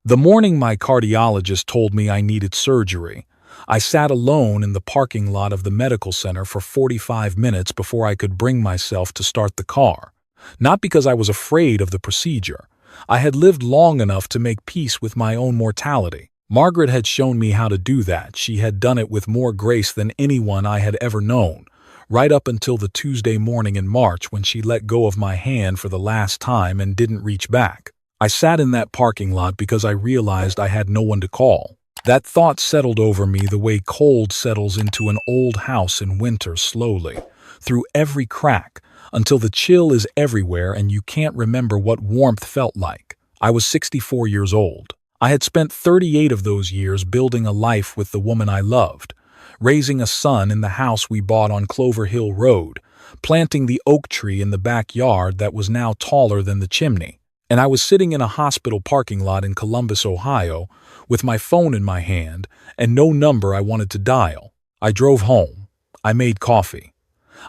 The morning my cardiologist told me I needed surgery, I sat alone in the parking lot of the medical center for 45 minutes before I could bring myself to start the car. Not because I was afraid of the procedure. I had lived long enough to make peace with my own mortality. Margaret had shown me how to do that. She had done it with more grace than anyone I had ever known, right up until the Tuesday morning in March when she let go of my hand for the last time and didn't reach back. I sat in that parking lot because I realized I had no one to call. That thought settled over me the way cold settles into an old house in winter slowly, through every crack, until the chill is everywhere and you can't remember what warmth felt like. I was 64 years old. I had spent 38 of those years building a life with the woman I loved, raising a son in the house we bought on Clover Hill Road, planting the oak tree in the backyard that was now taller than the chimney. And I was sitting in a hospital parking lot in Columbus, Ohio, with my phone in my hand and no number I wanted to dial. I drove home. I made coffee.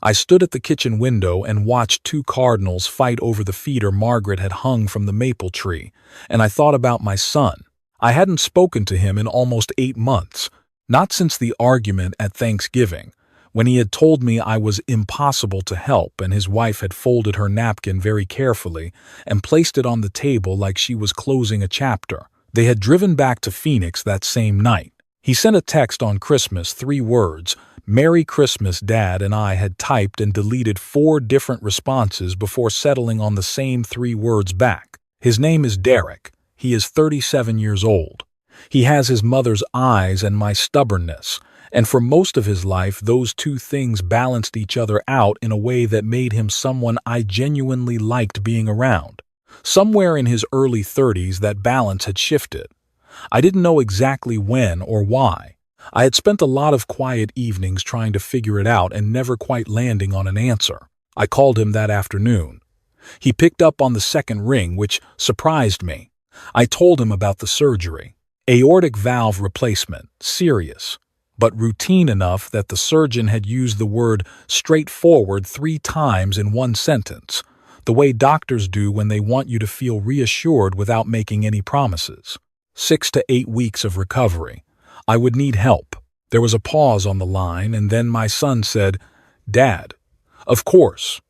I stood at the kitchen window and watched two cardinals fight over the feeder Margaret had hung from the maple tree, and I thought about my son. I hadn't spoken to him in almost 8 months, not since the argument at Thanksgiving, when he had told me I was impossible to help and his wife had folded her napkin very carefully and placed it on the table like she was closing a chapter. They had driven back to Phoenix that same night. He sent a text on Christmas, 3 words, "Merry Christmas, Dad," and I had typed and deleted 4 different responses before settling on the same 3 words back. His name is Derek. He is 37 years old. He has his mother's eyes and my stubbornness, and for most of his life those two things balanced each other out in a way that made him someone I genuinely liked being around. Somewhere in his early 30s that balance had shifted. I didn't know exactly when or why. I had spent a lot of quiet evenings trying to figure it out and never quite landing on an answer. I called him that afternoon. He picked up on the second ring, which surprised me. I told him about the surgery. Aortic valve replacement, serious, but routine enough that the surgeon had used the word straightforward 3 times in one sentence, the way doctors do when they want you to feel reassured without making any promises. 6 to 8 weeks of recovery. I would need help. There was a pause on the line, and then my son said, "Dad, of course,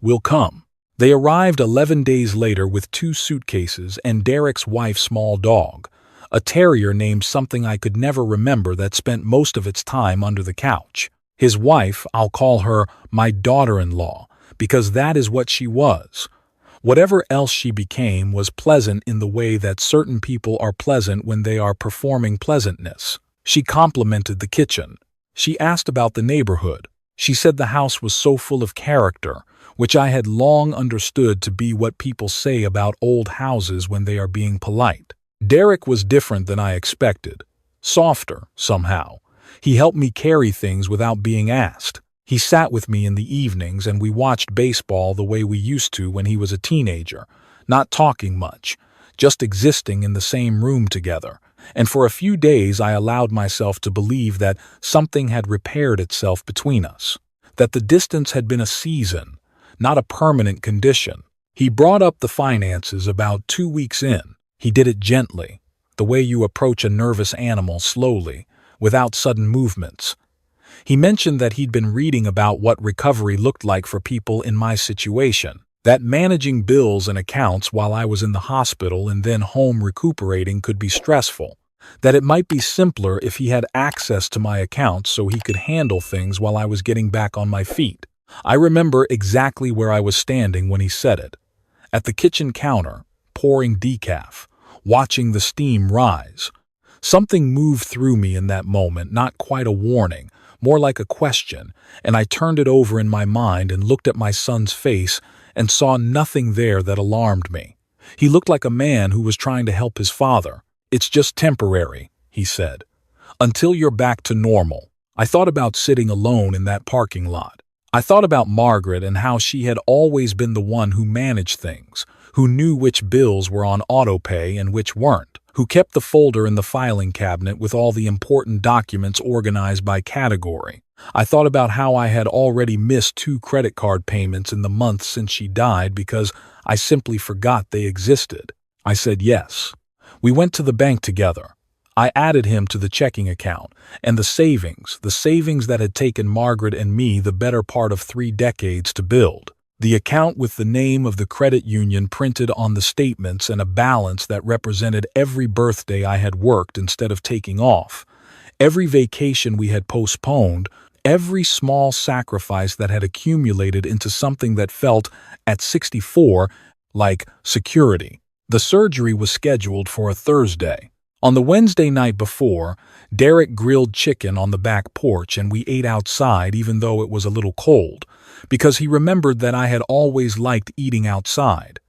we'll come." They arrived 11 days later with 2 suitcases and Derek's wife's small dog, a terrier named something I could never remember that spent most of its time under the couch. His wife, I'll call her my daughter-in-law, because that is what she was. Whatever else she became was pleasant in the way that certain people are pleasant when they are performing pleasantness. She complimented the kitchen. She asked about the neighborhood. She said the house was so full of character, which I had long understood to be what people say about old houses when they are being polite. Derek was different than I expected. Softer, somehow. He helped me carry things without being asked. He sat with me in the evenings and we watched baseball the way we used to when he was a teenager, not talking much, just existing in the same room together. And for a few days I allowed myself to believe that something had repaired itself between us, that the distance had been a season, not a permanent condition. He brought up the finances about 2 weeks in. He did it gently, the way you approach a nervous animal slowly, without sudden movements. He mentioned that he'd been reading about what recovery looked like for people in my situation, that managing bills and accounts while I was in the hospital and then home recuperating could be stressful, that it might be simpler if he had access to my accounts so he could handle things while I was getting back on my feet. I remember exactly where I was standing when he said it, at the kitchen counter, pouring decaf, watching the steam rise. Something moved through me in that moment, not quite a warning, more like a question, and I turned it over in my mind and looked at my son's face and saw nothing there that alarmed me. He looked like a man who was trying to help his father. "It's just temporary," he said, "until you're back to normal." I thought about sitting alone in that parking lot. I thought about Margaret and how she had always been the one who managed things, who knew which bills were on autopay and which weren't, who kept the folder in the filing cabinet with all the important documents organized by category. I thought about how I had already missed 2 credit card payments in the months since she died because I simply forgot they existed. I said yes. We went to the bank together. I added him to the checking account, and the savings that had taken Margaret and me the better part of 3 decades to build. The account with the name of the credit union printed on the statements and a balance that represented every birthday I had worked instead of taking off, every vacation we had postponed, every small sacrifice that had accumulated into something that felt, at 64, like security. The surgery was scheduled for a Thursday. On the Wednesday night before, Derek grilled chicken on the back porch and we ate outside even though it was a little cold, because he remembered that I had always liked eating outside.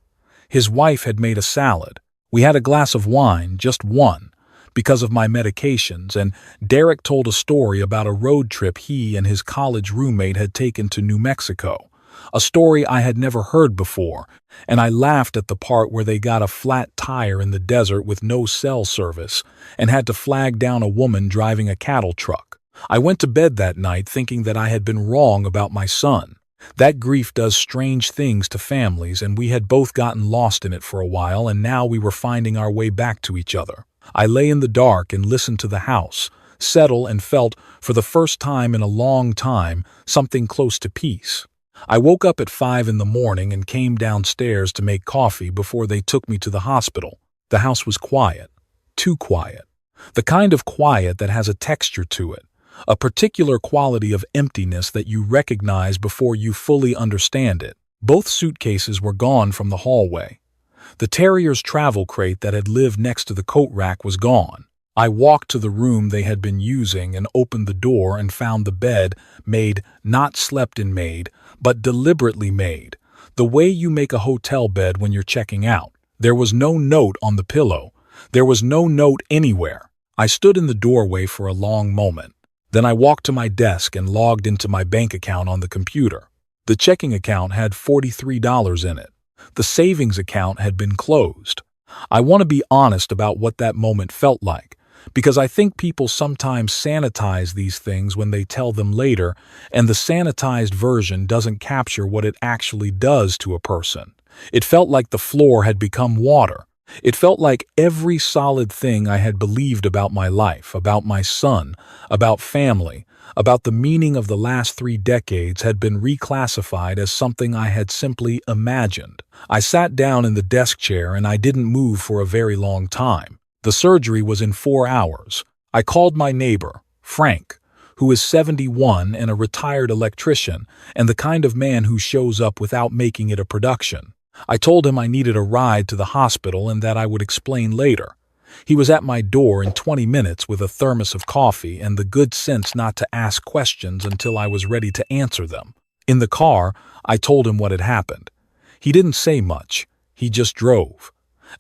His wife had made a salad. We had a glass of wine, just one, because of my medications, and Derek told a story about a road trip he and his college roommate had taken to New Mexico, a story I had never heard before, and I laughed at the part where they got a flat tire in the desert with no cell service and had to flag down a woman driving a cattle truck. I went to bed that night thinking that I had been wrong about my son. That grief does strange things to families, and we had both gotten lost in it for a while, and now we were finding our way back to each other. I lay in the dark and listened to the house settle and felt, for the first time in a long time, something close to peace. I woke up at 5 in the morning and came downstairs to make coffee before they took me to the hospital. The house was quiet. Too quiet. The kind of quiet that has a texture to it, a particular quality of emptiness that you recognize before you fully understand it. Both suitcases were gone from the hallway. The terrier's travel crate that had lived next to the coat rack was gone. I walked to the room they had been using and opened the door and found the bed made, not slept in made, but deliberately made, the way you make a hotel bed when you're checking out. There was no note on the pillow. There was no note anywhere. I stood in the doorway for a long moment. Then I walked to my desk and logged into my bank account on the computer. The checking account had $43 in it. The savings account had been closed. I want to be honest about what that moment felt like, because I think people sometimes sanitize these things when they tell them later, and the sanitized version doesn't capture what it actually does to a person. It felt like the floor had become water. It felt like every solid thing I had believed about my life, about my son, about family, about the meaning of the last 3 decades had been reclassified as something I had simply imagined. I sat down in the desk chair and I didn't move for a very long time. The surgery was in 4 hours. I called my neighbor, Frank, who is 71 and a retired electrician and the kind of man who shows up without making it a production. I told him I needed a ride to the hospital and that I would explain later. He was at my door in 20 minutes with a thermos of coffee and the good sense not to ask questions until I was ready to answer them. In the car, I told him what had happened. He didn't say much. He just drove.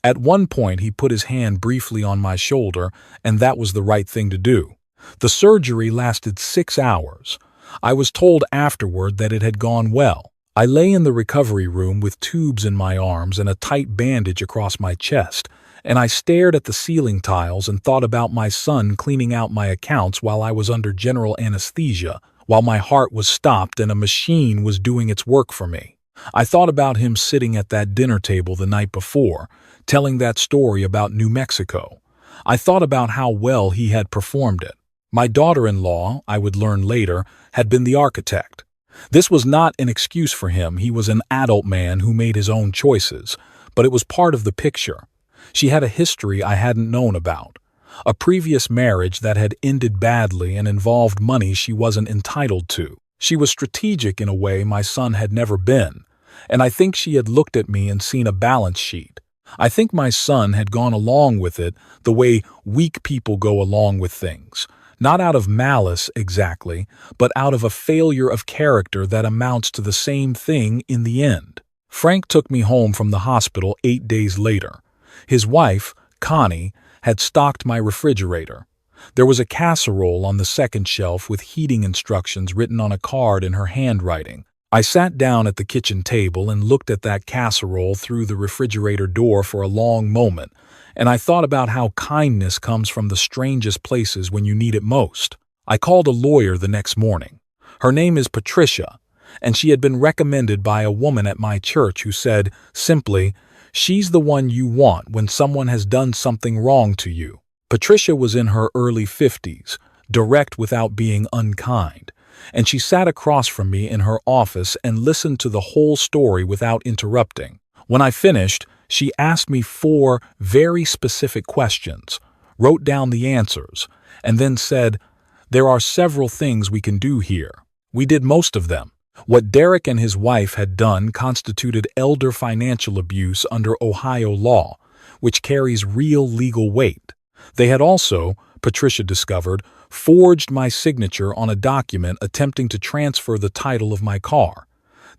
At one point, he put his hand briefly on my shoulder, and that was the right thing to do. The surgery lasted 6 hours. I was told afterward that it had gone well. I lay in the recovery room with tubes in my arms and a tight bandage across my chest, and I stared at the ceiling tiles and thought about my son cleaning out my accounts while I was under general anesthesia, while my heart was stopped and a machine was doing its work for me. I thought about him sitting at that dinner table the night before, telling that story about New Mexico. I thought about how well he had performed it. My daughter-in-law, I would learn later, had been the architect. This was not an excuse for him. He was an adult man who made his own choices, but it was part of the picture. She had a history I hadn't known about, a previous marriage that had ended badly and involved money she wasn't entitled to. She was strategic in a way my son had never been, and I think she had looked at me and seen a balance sheet. I think my son had gone along with it the way weak people go along with things. Not out of malice exactly, but out of a failure of character that amounts to the same thing in the end. Frank took me home from the hospital 8 days later. His wife, Connie, had stocked my refrigerator. There was a casserole on the second shelf with heating instructions written on a card in her handwriting. I sat down at the kitchen table and looked at that casserole through the refrigerator door for a long moment, and I thought about how kindness comes from the strangest places when you need it most. I called a lawyer the next morning. Her name is Patricia, and she had been recommended by a woman at my church who said, simply, She's the one you want when someone has done something wrong to you. Patricia was in her early 50s, direct without being unkind, and she sat across from me in her office and listened to the whole story without interrupting. When I finished, she asked me 4 very specific questions, wrote down the answers, and then said, "There are several things we can do here." We did most of them. What Derek and his wife had done constituted elder financial abuse under Ohio law, which carries real legal weight. They had also, Patricia discovered, forged my signature on a document attempting to transfer the title of my car.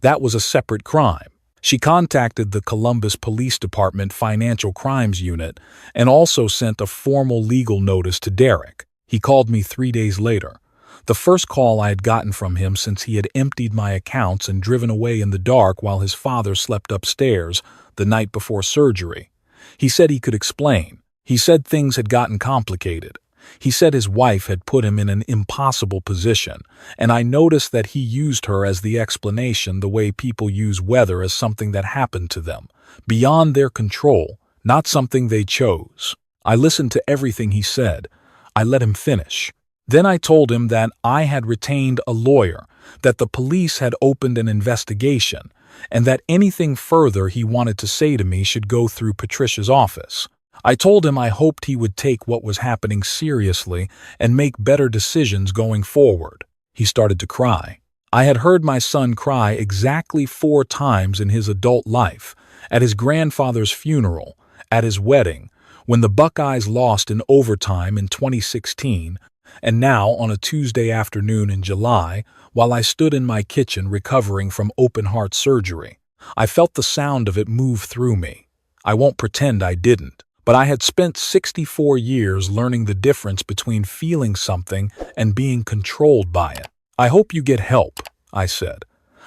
That was a separate crime. She contacted the Columbus Police Department Financial Crimes Unit and also sent a formal legal notice to Derek. He called me 3 days later. The first call I had gotten from him since he had emptied my accounts and driven away in the dark while his father slept upstairs the night before surgery. He said he could explain. He said things had gotten complicated. He said his wife had put him in an impossible position, and I noticed that he used her as the explanation the way people use weather as something that happened to them, beyond their control, not something they chose. I listened to everything he said. I let him finish. Then I told him that I had retained a lawyer, that the police had opened an investigation, and that anything further he wanted to say to me should go through Patricia's office. I told him I hoped he would take what was happening seriously and make better decisions going forward. He started to cry. I had heard my son cry exactly 4 times in his adult life, at his grandfather's funeral, at his wedding, when the Buckeyes lost in overtime in 2016, and now on a Tuesday afternoon in July, while I stood in my kitchen recovering from open-heart surgery. I felt the sound of it move through me. I won't pretend I didn't, but I had spent 64 years learning the difference between feeling something and being controlled by it. "I hope you get help," I said.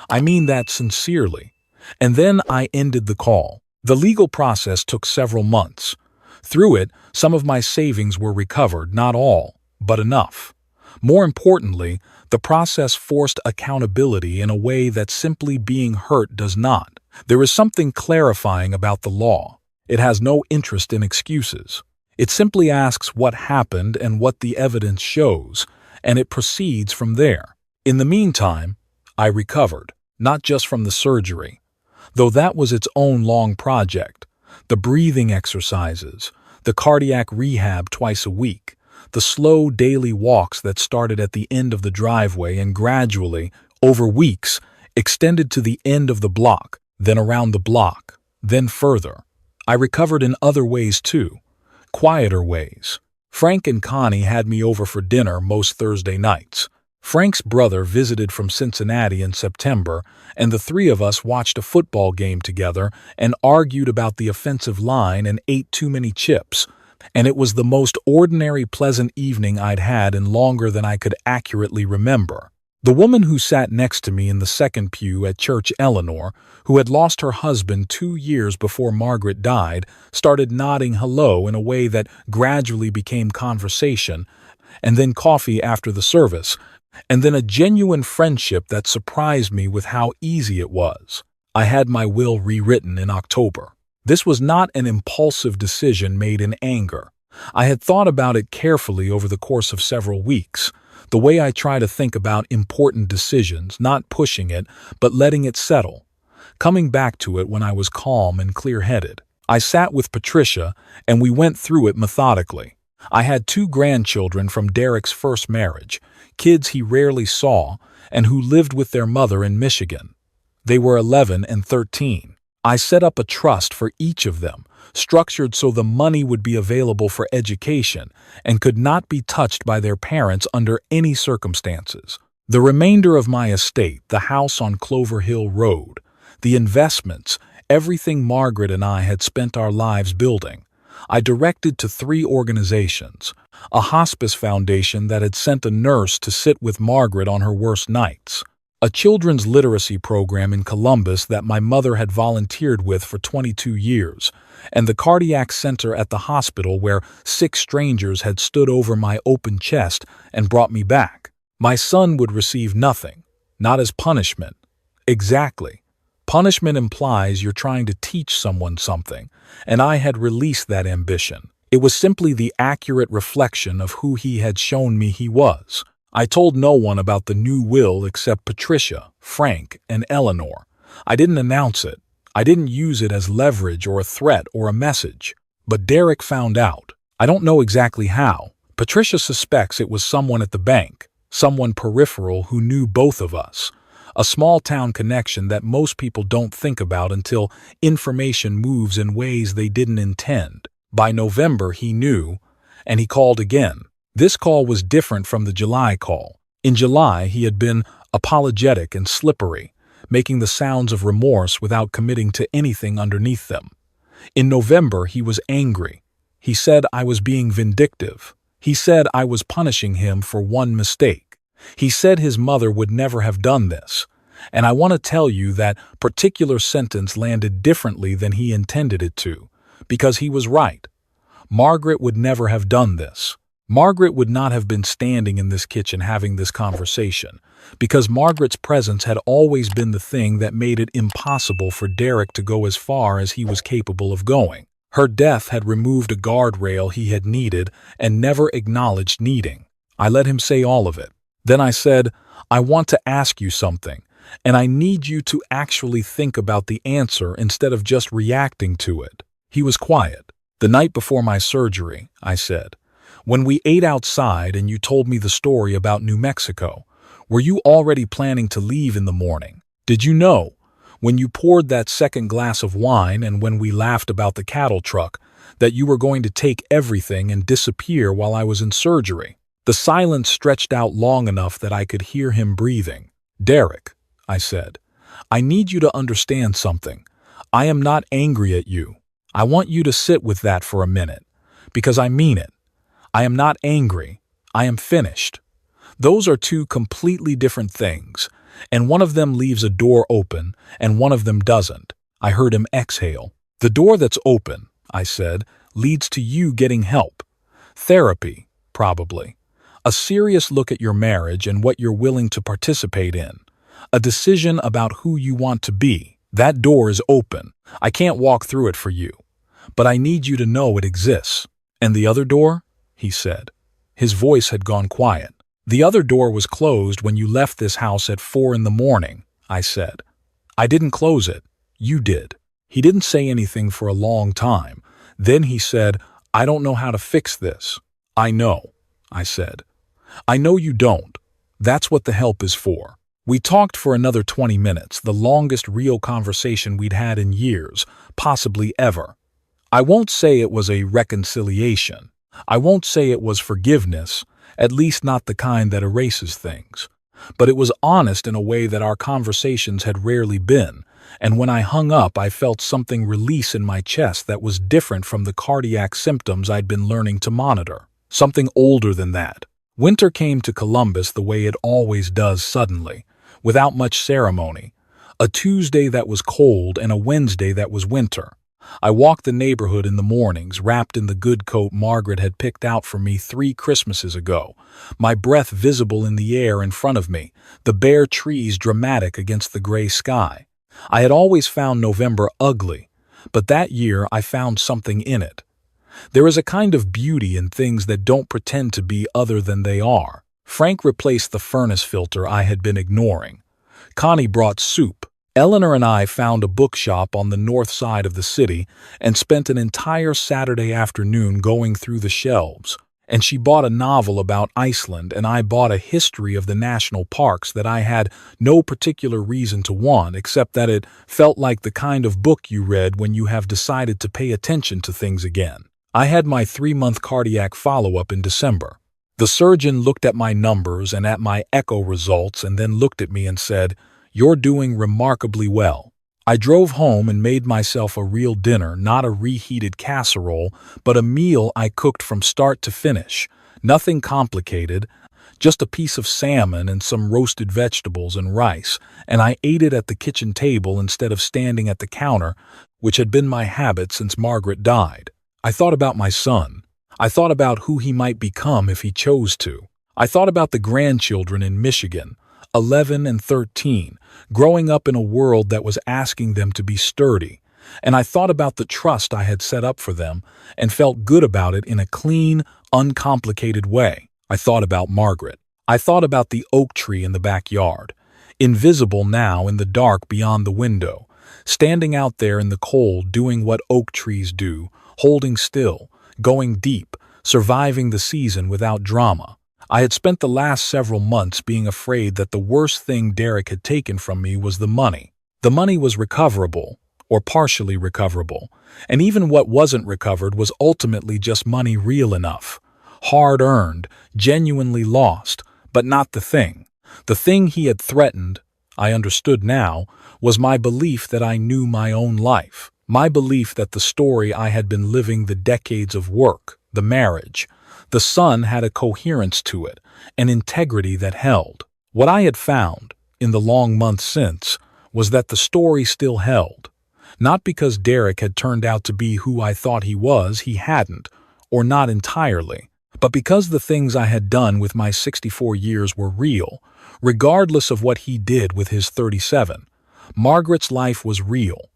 "I mean that sincerely." And then I ended the call. The legal process took several months. Through it, some of my savings were recovered, not all, but enough. More importantly, the process forced accountability in a way that simply being hurt does not. There is something clarifying about the law. It has no interest in excuses. It simply asks what happened and what the evidence shows, and it proceeds from there. In the meantime, I recovered, not just from the surgery, though that was its own long project, the breathing exercises, the cardiac rehab twice a week, the slow daily walks that started at the end of the driveway and gradually, over weeks, extended to the end of the block, then around the block, then further. I recovered in other ways too, quieter ways. Frank and Connie had me over for dinner most Thursday nights. Frank's brother visited from Cincinnati in September, and the 3 of us watched a football game together and argued about the offensive line and ate too many chips. And it was the most ordinary pleasant evening I'd had in longer than I could accurately remember. The woman who sat next to me in the second pew at church, Eleanor, who had lost her husband 2 years before Margaret died, started nodding hello in a way that gradually became conversation, and then coffee after the service, and then a genuine friendship that surprised me with how easy it was. I had my will rewritten in October. This was not an impulsive decision made in anger. I had thought about it carefully over the course of several weeks, the way I try to think about important decisions, not pushing it, but letting it settle, coming back to it when I was calm and clear-headed. I sat with Patricia, and we went through it methodically. I had 2 grandchildren from Derek's first marriage, kids he rarely saw, and who lived with their mother in Michigan. They were 11 and 13. I set up a trust for each of them, structured so the money would be available for education and could not be touched by their parents under any circumstances. The remainder of my estate, the house on Clover Hill Road, the investments, everything Margaret and I had spent our lives building, I directed to 3 organizations: a hospice foundation that had sent a nurse to sit with Margaret on her worst nights, a children's literacy program in Columbus that my mother had volunteered with for 22 years, and the cardiac center at the hospital where 6 strangers had stood over my open chest and brought me back. My son would receive nothing, not as punishment. Exactly. Punishment implies you're trying to teach someone something, and I had released that ambition. It was simply the accurate reflection of who he had shown me he was. I told no one about the new will except Patricia, Frank, and Eleanor. I didn't announce it. I didn't use it as leverage or a threat or a message. But Derek found out. I don't know exactly how. Patricia suspects it was someone at the bank, someone peripheral who knew both of us. A small-town connection that most people don't think about until information moves in ways they didn't intend. By November, he knew, and he called again. This call was different from the July call. In July, he had been apologetic and slippery, making the sounds of remorse without committing to anything underneath them. In November, he was angry. He said I was being vindictive. He said I was punishing him for one mistake. He said his mother would never have done this. And I want to tell you that particular sentence landed differently than he intended it to, because he was right. Margaret would never have done this. Margaret would not have been standing in this kitchen having this conversation, because Margaret's presence had always been the thing that made it impossible for Derek to go as far as he was capable of going. Her death had removed a guardrail he had needed and never acknowledged needing. I let him say all of it. Then I said, I want to ask you something, and I need you to actually think about the answer instead of just reacting to it. He was quiet. The night before my surgery, I said, when we ate outside and you told me the story about New Mexico, were you already planning to leave in the morning? Did you know, when you poured that second glass of wine and when we laughed about the cattle truck, that you were going to take everything and disappear while I was in surgery? The silence stretched out long enough that I could hear him breathing. Derek, I said, I need you to understand something. I am not angry at you. I want you to sit with that for a minute, because I mean it. I am not angry. I am finished. Those are two completely different things, and one of them leaves a door open, and one of them doesn't. I heard him exhale. The door that's open, I said, leads to you getting help. Therapy, probably. A serious look at your marriage and what you're willing to participate in. A decision about who you want to be. That door is open. I can't walk through it for you, but I need you to know it exists. And the other door? He said. His voice had gone quiet. The other door was closed when you left this house at 4 a.m, I said. I didn't close it. You did. He didn't say anything for a long time. Then he said, I don't know how to fix this. I know, I said. I know you don't. That's what the help is for. We talked for another 20 minutes, the longest real conversation we'd had in years, possibly ever. I won't say it was a reconciliation. I won't say it was forgiveness, at least not the kind that erases things. But it was honest in a way that our conversations had rarely been, and when I hung up I felt something release in my chest that was different from the cardiac symptoms I'd been learning to monitor. Something older than that. Winter came to Columbus the way it always does suddenly, without much ceremony. A Tuesday that was cold and a Wednesday that was winter. I walked the neighborhood in the mornings, wrapped in the good coat Margaret had picked out for me 3 Christmases ago, my breath visible in the air in front of me, the bare trees dramatic against the gray sky. I had always found November ugly, but that year I found something in it. There is a kind of beauty in things that don't pretend to be other than they are. Frank replaced the furnace filter I had been ignoring. Connie brought soup. Eleanor and I found a bookshop on the north side of the city and spent an entire Saturday afternoon going through the shelves. And she bought a novel about Iceland and I bought a history of the national parks that I had no particular reason to want except that it felt like the kind of book you read when you have decided to pay attention to things again. I had my 3-month cardiac follow-up in December. The surgeon looked at my numbers and at my echo results and then looked at me and said, "You're doing remarkably well." I drove home and made myself a real dinner, not a reheated casserole, but a meal I cooked from start to finish. Nothing complicated, just a piece of salmon and some roasted vegetables and rice, and I ate it at the kitchen table instead of standing at the counter, which had been my habit since Margaret died. I thought about my son. I thought about who he might become if he chose to. I thought about the grandchildren in Michigan, 11 and 13, growing up in a world that was asking them to be sturdy. And I thought about the trust I had set up for them and felt good about it in a clean, uncomplicated way. I thought about Margaret. I thought about the oak tree in the backyard, invisible now in the dark beyond the window, standing out there in the cold doing what oak trees do, holding still, going deep, surviving the season without drama. I had spent the last several months being afraid that the worst thing Derek had taken from me was the money. The money was recoverable, or partially recoverable, and even what wasn't recovered was ultimately just money real enough. Hard-earned, genuinely lost, but not the thing. The thing he had threatened, I understood now, was my belief that I knew my own life. My belief that the story I had been living, the decades of work, the marriage, the son, had a coherence to it, an integrity that held. What I had found, in the long months since, was that the story still held. Not because Derek had turned out to be who I thought he hadn't, or not entirely, but because the things I had done with my 64 years were real, regardless of what he did with his 37. Margaret's life was real.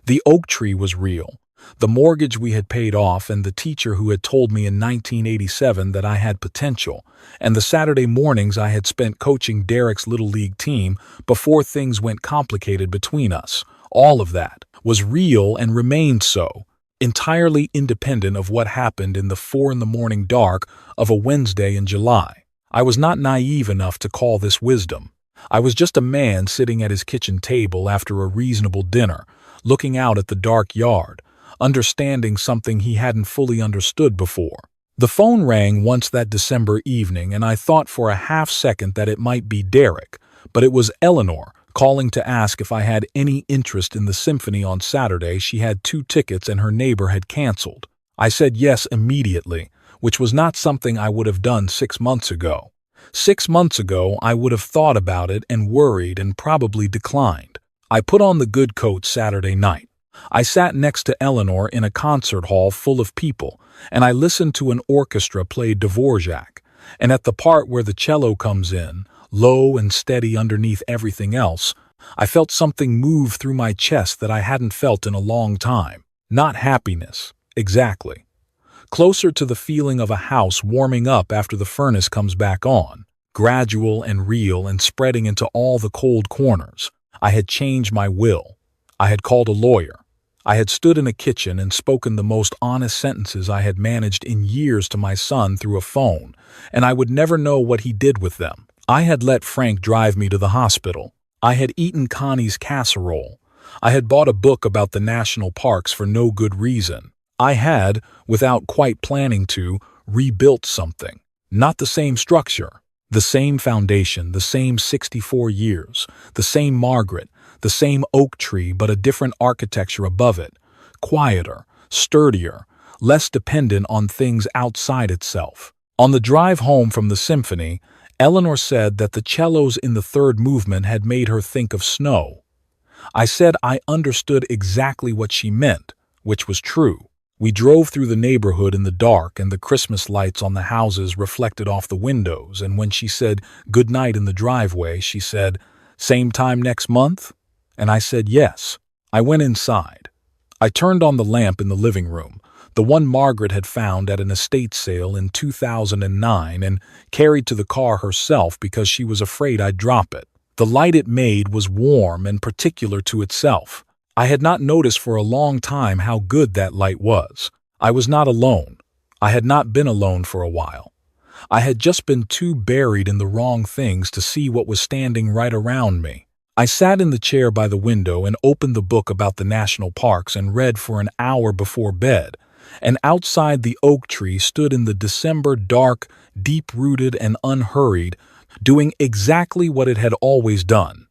The oak tree was real. The mortgage we had paid off, and the teacher who had told me in 1987 that I had potential, and the Saturday mornings I had spent coaching Derek's little league team before things went complicated between us, all of that was real and remained so, entirely independent of what happened in the 4 a.m. dark of a Wednesday in July. I was not naive enough to call this wisdom. I was just a man sitting at his kitchen table after a reasonable dinner, looking out at the dark yard, understanding something he hadn't fully understood before. The phone rang once that December evening, and I thought for a half-second that it might be Derek, but it was Eleanor, calling to ask if I had any interest in the symphony on Saturday. She had 2 tickets and her neighbor had canceled. I said yes immediately, which was not something I would have done 6 months ago. 6 months ago, I would have thought about it and worried and probably declined. I put on the good coat Saturday night. I sat next to Eleanor in a concert hall full of people, and I listened to an orchestra play Dvorak, and at the part where the cello comes in, low and steady underneath everything else, I felt something move through my chest that I hadn't felt in a long time. Not happiness, exactly. Closer to the feeling of a house warming up after the furnace comes back on, gradual and real and spreading into all the cold corners. I had changed my will. I had called a lawyer. I had stood in a kitchen and spoken the most honest sentences I had managed in years to my son through a phone, and I would never know what he did with them. I had let Frank drive me to the hospital. I had eaten Connie's casserole. I had bought a book about the national parks for no good reason. I had, without quite planning to, rebuilt something. Not the same structure, the same foundation, the same 64 years, the same Margaret, the same oak tree, but a different architecture above it. Quieter, sturdier, less dependent on things outside itself. On the drive home from the symphony, Eleanor said that the cellos in the third movement had made her think of snow. I said I understood exactly what she meant, which was true. We drove through the neighborhood in the dark, and the Christmas lights on the houses reflected off the windows, and when she said good night in the driveway, she said, "Same time next month?" And I said yes. I went inside. I turned on the lamp in the living room, the one Margaret had found at an estate sale in 2009 and carried to the car herself because she was afraid I'd drop it. The light it made was warm and particular to itself. I had not noticed for a long time how good that light was. I was not alone. I had not been alone for a while. I had just been too buried in the wrong things to see what was standing right around me. I sat in the chair by the window and opened the book about the national parks and read for an hour before bed, and outside the oak tree stood in the December dark, deep-rooted and unhurried, doing exactly what it had always done.